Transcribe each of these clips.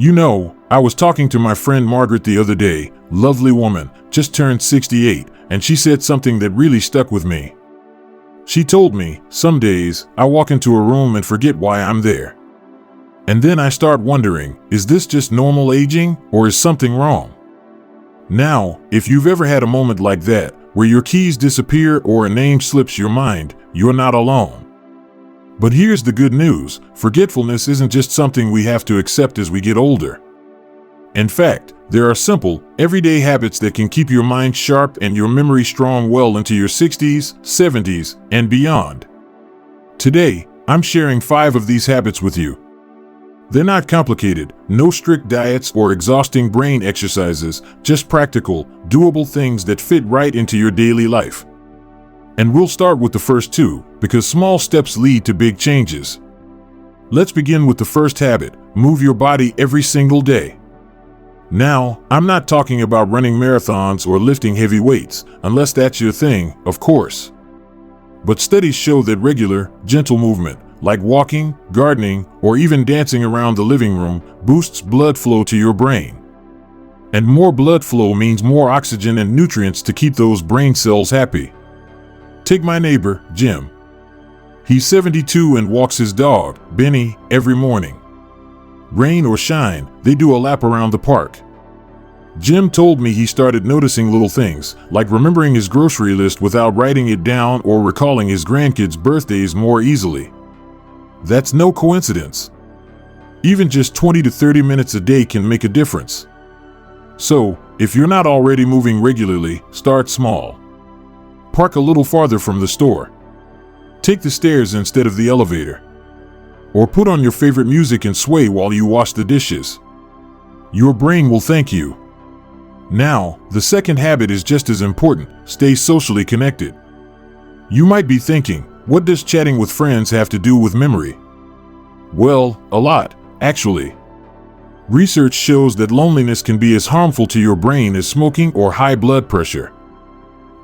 I was talking to my friend Margaret the other day, lovely woman, just turned 68, and she said something that really stuck with me. She told me, some days, I walk into a room and forget why I'm there. And then I start wondering, is this just normal aging, or is something wrong? Now, if you've ever had a moment like that, where your keys disappear or a name slips your mind, you're not alone. But here's the good news: forgetfulness isn't just something we have to accept as we get older. In fact, there are simple, everyday habits that can keep your mind sharp and your memory strong well into your 60s, 70s, and beyond. Today, I'm sharing 5 of these habits with you. They're not complicated, no strict diets or exhausting brain exercises, just practical, doable things that fit right into your daily life. And we'll start with the first 2, because small steps lead to big changes. Let's begin with the first habit: move your body every single day. Now, I'm not talking about running marathons or lifting heavy weights, unless that's your thing, of course. But studies show that regular, gentle movement, like walking, gardening, or even dancing around the living room, boosts blood flow to your brain. And more blood flow means more oxygen and nutrients to keep those brain cells happy. Take my neighbor, Jim. He's 72 and walks his dog, Benny, every morning. Rain or shine, they do a lap around the park. Jim told me he started noticing little things, like remembering his grocery list without writing it down or recalling his grandkids' birthdays more easily. That's no coincidence. Even just 20 to 30 minutes a day can make a difference. So, if you're not already moving regularly, start small. Park a little farther from the store. Take the stairs instead of the elevator. Or put on your favorite music and sway while you wash the dishes. Your brain will thank you. Now, the second habit is just as important: stay socially connected. You might be thinking, what does chatting with friends have to do with memory? Well, a lot, actually. Research shows that loneliness can be as harmful to your brain as smoking or high blood pressure.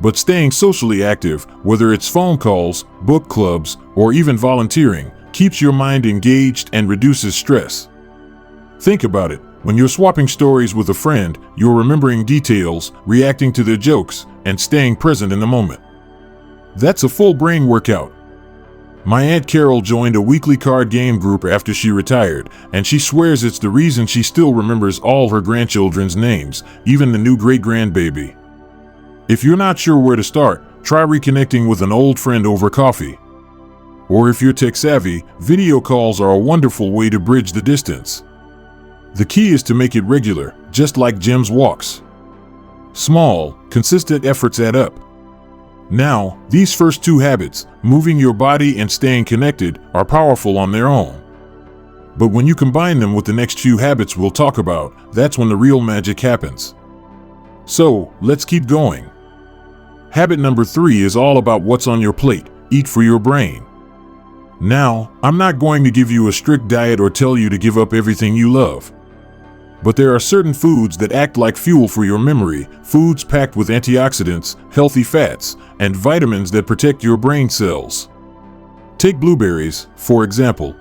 But staying socially active, whether it's phone calls, book clubs, or even volunteering, keeps your mind engaged and reduces stress. Think about it. When you're swapping stories with a friend, you're remembering details, reacting to their jokes, and staying present in the moment. That's a full brain workout. My Aunt Carol joined a weekly card game group after she retired, and she swears it's the reason she still remembers all her grandchildren's names, even the new great-grandbaby. If you're not sure where to start, try reconnecting with an old friend over coffee. Or if you're tech-savvy, video calls are a wonderful way to bridge the distance. The key is to make it regular, just like Jim's walks. Small, consistent efforts add up. Now, these first 2 habits, moving your body and staying connected, are powerful on their own. But when you combine them with the next few habits we'll talk about, that's when the real magic happens. So, let's keep going. Habit number 3 is all about what's on your plate: eat for your brain. Now, I'm not going to give you a strict diet or tell you to give up everything you love. But there are certain foods that act like fuel for your memory, foods packed with antioxidants, healthy fats, and vitamins that protect your brain cells. Take blueberries, for example.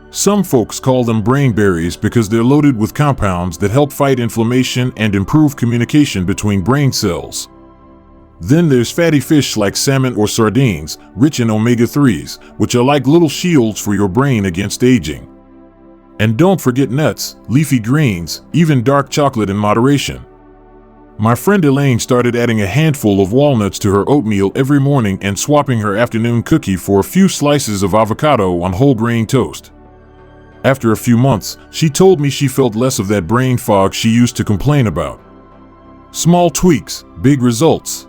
Some folks call them brain berries because they're loaded with compounds that help fight inflammation and improve communication between brain cells. Then there's fatty fish like salmon or sardines, rich in omega-3s, which are like little shields for your brain against aging. And don't forget nuts, leafy greens, even dark chocolate in moderation. My friend Elaine started adding a handful of walnuts to her oatmeal every morning and swapping her afternoon cookie for a few slices of avocado on whole grain toast. After a few months, she told me she felt less of that brain fog she used to complain about. Small tweaks, big results.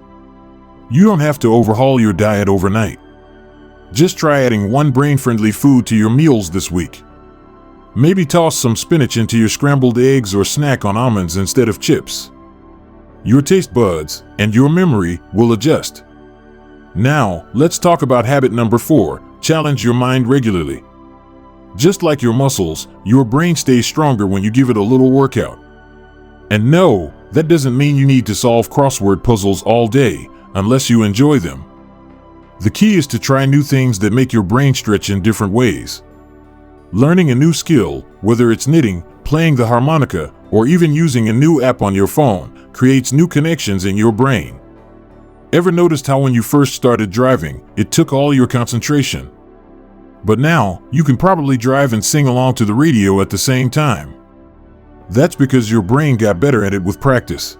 You don't have to overhaul your diet overnight. Just try adding one brain-friendly food to your meals this week. Maybe toss some spinach into your scrambled eggs or snack on almonds instead of chips. Your taste buds and your memory will adjust. Now, let's talk about habit number 4, challenge your mind regularly. Just like your muscles, your brain stays stronger when you give it a little workout. And no, that doesn't mean you need to solve crossword puzzles all day, unless you enjoy them. The key is to try new things that make your brain stretch in different ways. Learning a new skill, whether it's knitting, playing the harmonica, or even using a new app on your phone creates new connections in your brain. Ever noticed how when you first started driving, it took all your concentration? But now, you can probably drive and sing along to the radio at the same time. That's because your brain got better at it with practice.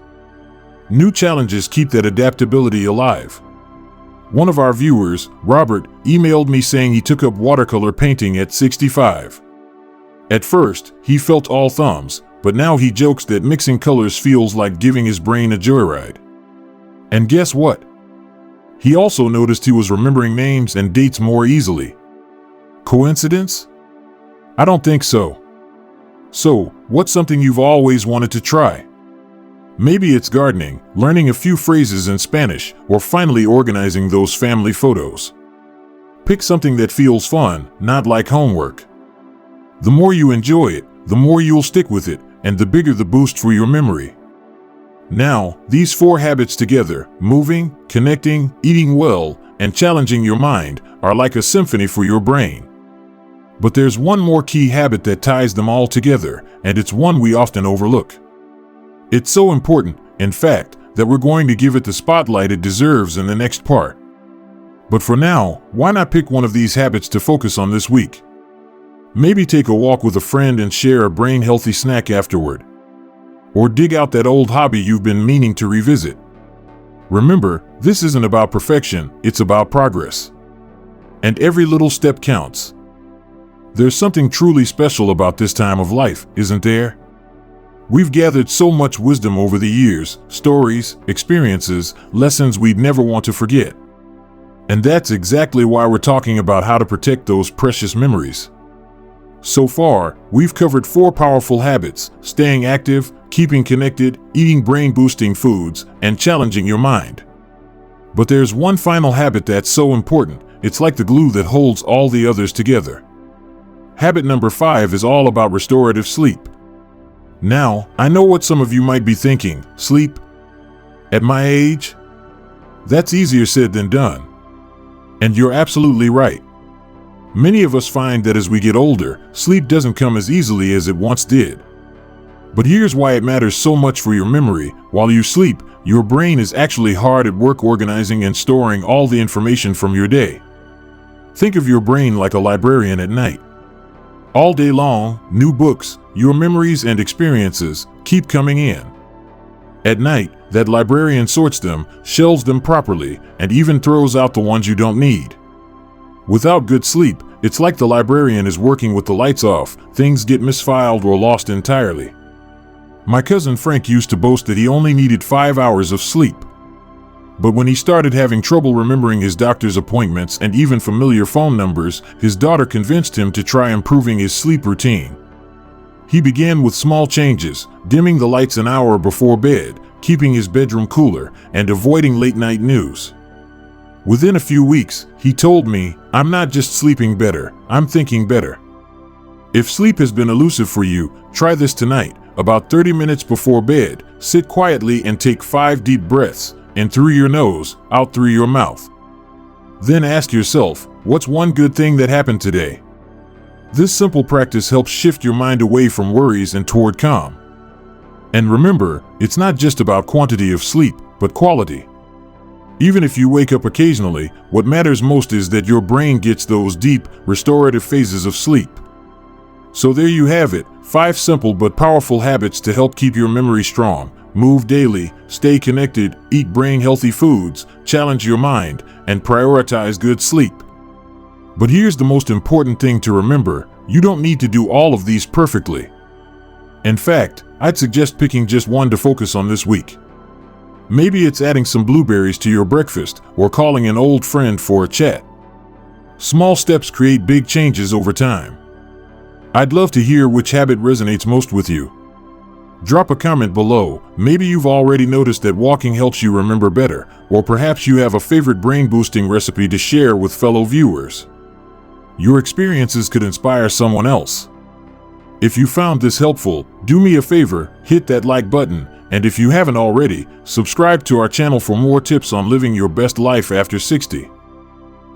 New challenges keep that adaptability alive. One of our viewers, Robert, emailed me saying he took up watercolor painting at 65. At first, he felt all thumbs, but now he jokes that mixing colors feels like giving his brain a joyride. And guess what? He also noticed he was remembering names and dates more easily. Coincidence? I don't think so. So, what's something you've always wanted to try? Maybe it's gardening, learning a few phrases in Spanish, or finally organizing those family photos. Pick something that feels fun, not like homework. The more you enjoy it, the more you'll stick with it, and the bigger the boost for your memory. Now, these 4 habits together, moving, connecting, eating well, and challenging your mind, are like a symphony for your brain. But there's one more key habit that ties them all together, and it's one we often overlook. It's so important, in fact, that we're going to give it the spotlight it deserves in the next part. But for now, why not pick one of these habits to focus on this week? Maybe take a walk with a friend and share a brain-healthy snack afterward. Or dig out that old hobby you've been meaning to revisit. Remember, this isn't about perfection, it's about progress. And every little step counts. There's something truly special about this time of life, isn't there? We've gathered so much wisdom over the years, stories, experiences, lessons we'd never want to forget. And that's exactly why we're talking about how to protect those precious memories. So far, we've covered 4 powerful habits: staying active, keeping connected, eating brain-boosting foods, and challenging your mind. But there's one final habit that's so important, it's like the glue that holds all the others together. Habit number 5 is all about restorative sleep. Now, I know what some of you might be thinking: sleep? At my age? That's easier said than done. And you're absolutely right. Many of us find that as we get older, sleep doesn't come as easily as it once did. But here's why it matters so much for your memory. While you sleep, your brain is actually hard at work organizing and storing all the information from your day. Think of your brain like a librarian at night. All day long, new books, your memories and experiences, keep coming in. At night, that librarian sorts them, shelves them properly, and even throws out the ones you don't need. Without good sleep, it's like the librarian is working with the lights off, things get misfiled or lost entirely. My cousin Frank used to boast that he only needed 5 hours of sleep. But when he started having trouble remembering his doctor's appointments and even familiar phone numbers, his daughter convinced him to try improving his sleep routine. He began with small changes, dimming the lights an hour before bed, keeping his bedroom cooler, and avoiding late-night news. Within a few weeks, he told me, "I'm not just sleeping better, I'm thinking better." If sleep has been elusive for you, try this tonight. About 30 minutes before bed, sit quietly and take 5 deep breaths, in through your nose, out through your mouth. Then ask yourself, what's one good thing that happened today? This simple practice helps shift your mind away from worries and toward calm. And remember, it's not just about quantity of sleep, but quality. Even if you wake up occasionally, what matters most is that your brain gets those deep, restorative phases of sleep. So there you have it, 5 simple but powerful habits to help keep your memory strong. Move daily, stay connected, eat brain-healthy foods, challenge your mind, and prioritize good sleep. But here's the most important thing to remember: you don't need to do all of these perfectly. In fact, I'd suggest picking just one to focus on this week. Maybe it's adding some blueberries to your breakfast or calling an old friend for a chat. Small steps create big changes over time. I'd love to hear which habit resonates most with you. Drop a comment below. Maybe you've already noticed that walking helps you remember better, or perhaps you have a favorite brain-boosting recipe to share with fellow viewers. Your experiences could inspire someone else. If you found this helpful, do me a favor, hit that like button, and if you haven't already, subscribe to our channel for more tips on living your best life after 60.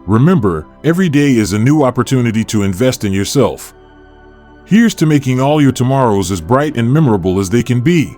Remember, every day is a new opportunity to invest in yourself. Here's to making all your tomorrows as bright and memorable as they can be.